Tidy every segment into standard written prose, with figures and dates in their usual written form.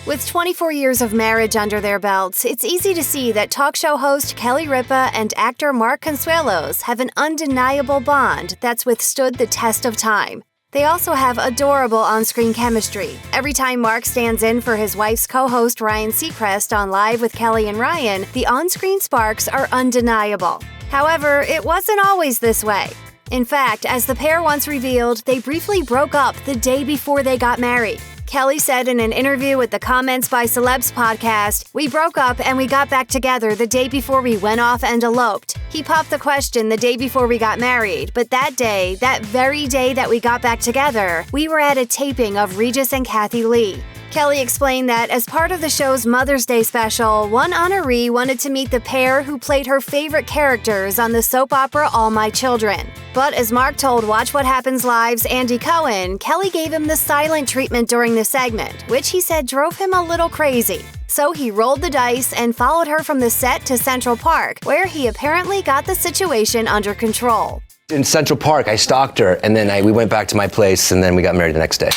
With 24 years of marriage under their belts, it's easy to see that talk show host Kelly Ripa and actor Mark Consuelos have an undeniable bond that's withstood the test of time. They also have adorable on-screen chemistry. Every time Mark stands in for his wife's co-host Ryan Seacrest on Live with Kelly and Ryan, the on-screen sparks are undeniable. However, it wasn't always this way. In fact, as the pair once revealed, they briefly broke up the day before they got married. Kelly said in an interview with the Comments by Celebs podcast, "We broke up and we got back together the day before we went off and eloped." He popped the question the day before we got married, but that day, that very day that we got back together, we were at a taping of Regis and Kathie Lee. Kelly explained that as part of the show's Mother's Day special, one honoree wanted to meet the pair who played her favorite characters on the soap opera All My Children. But as Mark told Watch What Happens Live's Andy Cohen, Kelly gave him the silent treatment during the segment, which he said drove him a little crazy. So he rolled the dice and followed her from the set to Central Park, where he apparently got the situation under control. In Central Park, I stalked her, and then we went back to my place, and then we got married the next day.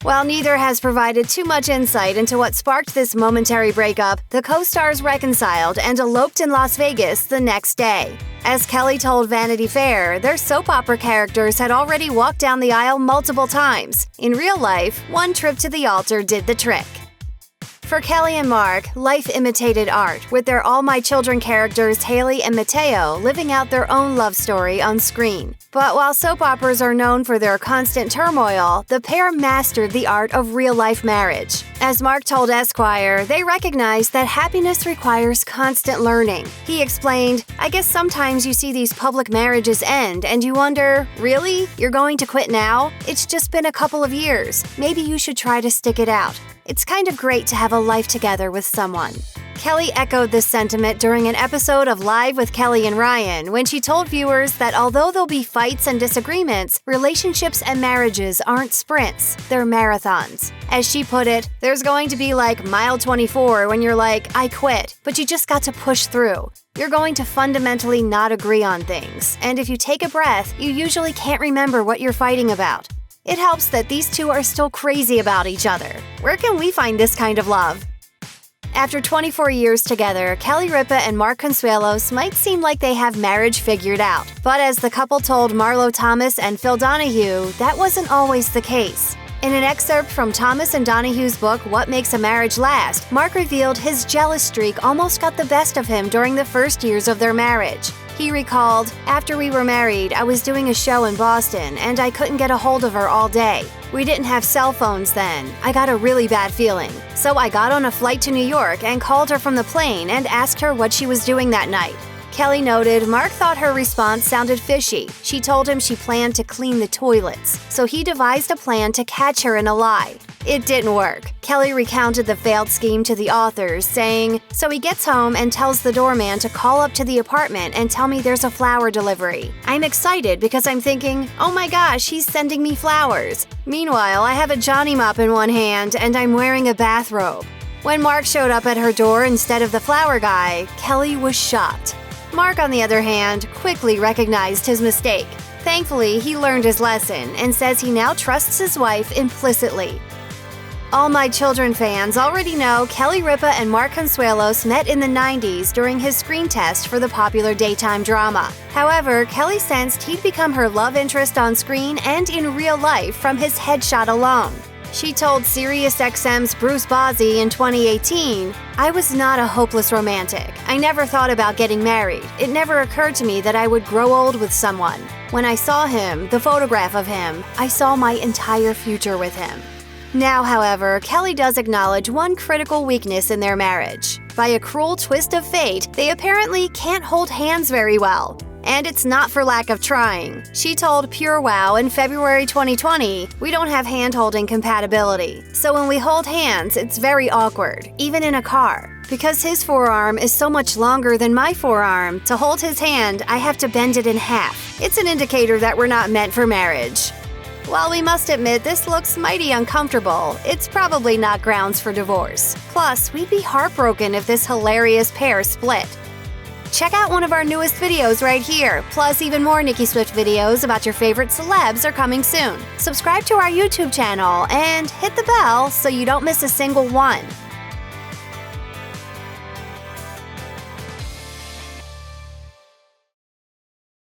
While neither has provided too much insight into what sparked this momentary breakup, the co-stars reconciled and eloped in Las Vegas the next day. As Kelly told Vanity Fair, their soap opera characters had already walked down the aisle multiple times. In real life, one trip to the altar did the trick. For Kelly and Mark, life imitated art, with their All My Children characters Haley and Mateo living out their own love story on screen. But while soap operas are known for their constant turmoil, the pair mastered the art of real-life marriage. As Mark told Esquire, they recognize that happiness requires constant learning. He explained, "I guess sometimes you see these public marriages end and you wonder, really? You're going to quit now? It's just been a couple of years. Maybe you should try to stick it out. It's kind of great to have a life together with someone." Kelly echoed this sentiment during an episode of Live with Kelly and Ryan when she told viewers that although there'll be fights and disagreements, relationships and marriages aren't sprints, they're marathons. As she put it, there's going to be like mile 24 when you're like, "I quit," but you just got to push through. You're going to fundamentally not agree on things, and if you take a breath, you usually can't remember what you're fighting about. It helps that these two are still crazy about each other. Where can we find this kind of love? After 24 years together, Kelly Ripa and Mark Consuelos might seem like they have marriage figured out. But as the couple told Marlo Thomas and Phil Donahue, that wasn't always the case. In an excerpt from Thomas and Donahue's book, What Makes a Marriage Last, Mark revealed his jealous streak almost got the best of him during the first years of their marriage. He recalled, "After we were married, I was doing a show in Boston, and I couldn't get a hold of her all day. We didn't have cell phones then. I got a really bad feeling. So I got on a flight to New York and called her from the plane and asked her what she was doing that night." Kelly noted Mark thought her response sounded fishy. She told him she planned to clean the toilets, so he devised a plan to catch her in a lie. It didn't work. Kelly recounted the failed scheme to the authors, saying, "So he gets home and tells the doorman to call up to the apartment and tell me there's a flower delivery. I'm excited because I'm thinking, oh my gosh, he's sending me flowers. Meanwhile, I have a Johnny mop in one hand and I'm wearing a bathrobe." When Mark showed up at her door instead of the flower guy, Kelly was shocked. Mark, on the other hand, quickly recognized his mistake. Thankfully, he learned his lesson and says he now trusts his wife implicitly. All My Children fans already know Kelly Ripa and Mark Consuelos met in the 90s during his screen test for the popular daytime drama. However, Kelly sensed he'd become her love interest on screen and in real life from his headshot alone. She told SiriusXM's Bruce Bozzi in 2018, "I was not a hopeless romantic. I never thought about getting married. It never occurred to me that I would grow old with someone. When I saw him, the photograph of him, I saw my entire future with him." Now, however, Kelly does acknowledge one critical weakness in their marriage. By a cruel twist of fate, they apparently can't hold hands very well. And it's not for lack of trying. She told Pure Wow in February 2020, "We don't have hand-holding compatibility. So when we hold hands, it's very awkward, even in a car. Because his forearm is so much longer than my forearm, to hold his hand, I have to bend it in half. It's an indicator that we're not meant for marriage." While we must admit this looks mighty uncomfortable, it's probably not grounds for divorce. Plus, we'd be heartbroken if this hilarious pair split. Check out one of our newest videos right here. Plus, even more Nicki Swift videos about your favorite celebs are coming soon. Subscribe to our YouTube channel and hit the bell so you don't miss a single one.